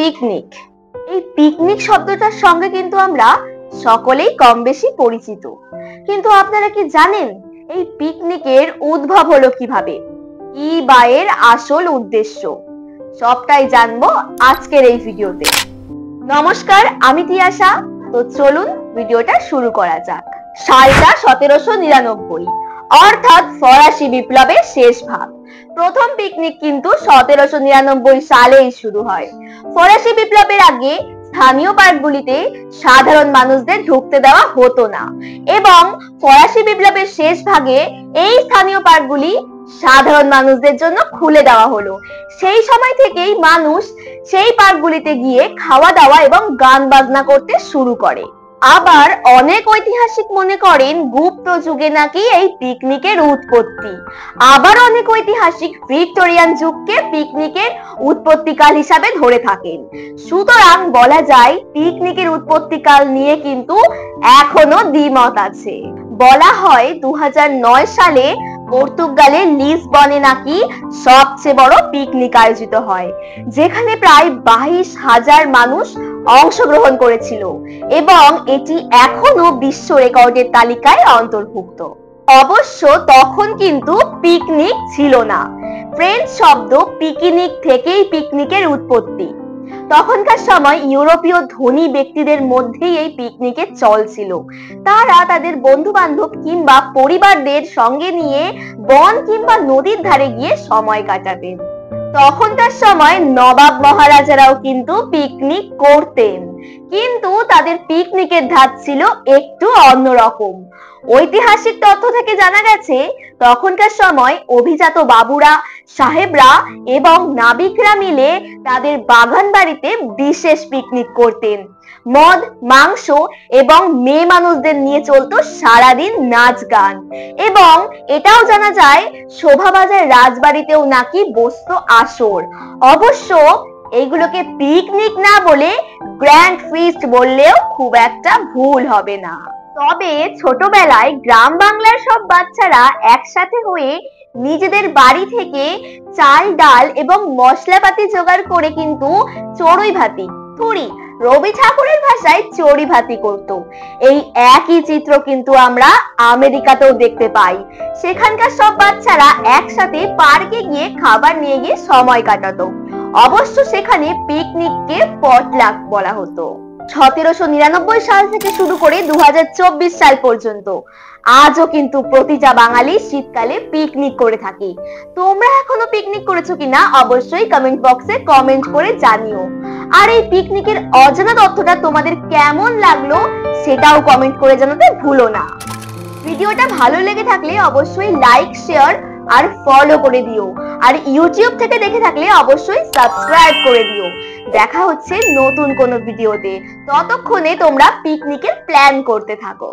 Picnic. এই picnic শব্দটার সঙ্গে কিন্তু আমরা সকলেই কম বেশি পরিচিত, কিন্তু আপনারা কি জানেন এই পিকনিকের উদ্ভব হলো কিভাবে, কি বা এর আসল উদ্দেশ্য? সবটাই জানবো আজকের এই ভিডিওতে। নমস্কার, আমি তিয়াশা। তো চলুন ভিডিওটা শুরু করা যাক। সালটা 1799, অর্থাৎ ফরাসি বিপ্লবের শেষ ভাগ। প্রথম পিকনিক কিন্তু 1799 সালেই শুরু হয়। ফরাসি বিপ্লবের আগে স্থানীয় পার্কগুলিতে সাধারণ মানুষদের ঢুকতে দেওয়া হতো না, এবং ফরাসি বিপ্লবের শেষ ভাগে এই স্থানীয় পার্কগুলি সাধারণ মানুষদের জন্য খুলে দেওয়া হলো। সেই সময় থেকেই মানুষ সেই পার্কগুলিতে গিয়ে খাওয়া দাওয়া এবং গান বাজনা করতে শুরু করে। আবার অনেক ঐতিহাসিক মনে করেন গুপ্ত যুগে নাকি এই পিকনিকের উৎপত্তি। আবার অনেক ঐতিহাসিক ভিক্টোরিয়ান যুগকে পিকনিকের উৎপত্তিকাল হিসাবে ধরে থাকেন। সুতরাং বলা যায় পিকনিকের উৎপত্তিকাল নিয়ে কিন্তু এখনো দ্বিমত আছে। বলা হয় 2009 সালে পর্তুগালের লিসবনে নাকি সবচেয়ে বড় পিকনিক আয়োজিত হয়, যেখানে প্রায় 22,000 মানুষ অংশগ্রহণ করেছিল, এবং এটি এখনো বিশ্ব রেকর্ডের তালিকায় অন্তর্ভুক্ত। অবশ্য তখন কিন্তু পিকনিক ছিল না। ফ্রেঞ্চ শব্দ পিকনিক থেকেই পিকনিকের উৎপত্তি। তখনকার সময় ইউরোপীয় ধনী ব্যক্তিদের মধ্যেই এই পিকনিকের চল ছিল। তারা তাদের বন্ধু বান্ধব কিংবা পরিবারদের সঙ্গে নিয়ে বন কিংবা নদীর ধারে গিয়ে সময় কাটাতেন। তখনকার সময় নবাব মহারাজারাও কিন্তু পিকনিক করতেন, কিন্তু তাদের পিকনিকের ধাঁচ ছিল একটু অন্যরকম। ঐতিহাসিক তথ্য থেকে জানা গেছে তখনকার সময় অভিজাত বাবুরা, সাহেবরা এবং নাবিকরা মিলে তাদের বাগান বাড়িতে বিশেষ পিকনিক করতেন। মদ, মাংস এবং মেয়ে মানুষদের নিয়ে চলতো সারাদিন নাচ গান, এবং এটাও জানা যায় শোভাবাজার রাজবাড়িতেও নাকি বসতো আসর। অবশ্য এইগুলোকে পিকনিক না বলে গ্র্যান্ড ফিস্ট বললেও খুব একটা ভুল হবে না। তবে ছোটবেলায় গ্রাম বাংলার সব বাচ্চারা একসাথে হয়ে নিজেদের বাড়ি থেকে চাল, ডাল এবং মশলাপাতি জোগাড় করে কিন্তু চড়ুই ভাতি, থুরি, রবি ঠাকুরের ভাষায় চড়ি ভাতি করত। এই একই চিত্র কিন্তু আমরা আমেরিকাতেও দেখতে পাই। সেখানকার সব বাচ্চারা একসাথে পার্কে গিয়ে খাবার নিয়ে গিয়ে সময় কাটাতো। অবশ্য সেখানে পিকনিককে পটলাক বলা হতো। 1799 সাল থেকে শুরু করে 2024 সাল পর্যন্ত আজও কিন্তু প্রতিটা বাঙালি শীতকালে পিকনিক করে থাকে। তোমরা এখনো পিকনিক করেছো কিনা অবশ্যই কমেন্ট বক্সে কমেন্ট করে জানিও। আর এই পিকনিকের অজানা তথ্যটা তোমাদের কেমন লাগলো সেটাও কমেন্ট করে জানাতে ভুলো না। ভিডিওটা ভালো লেগে থাকলে অবশ্যই লাইক, শেয়ার আর ফলো করে দিও। আর ইউটিউব থেকে দেখে থাকলে অবশ্যই সাবস্ক্রাইব করে দিও। দেখা হচ্ছে নতুন কোনো ভিডিওতে। ততক্ষণে তোমরা পিকনিকের প্ল্যান করতে থাকো।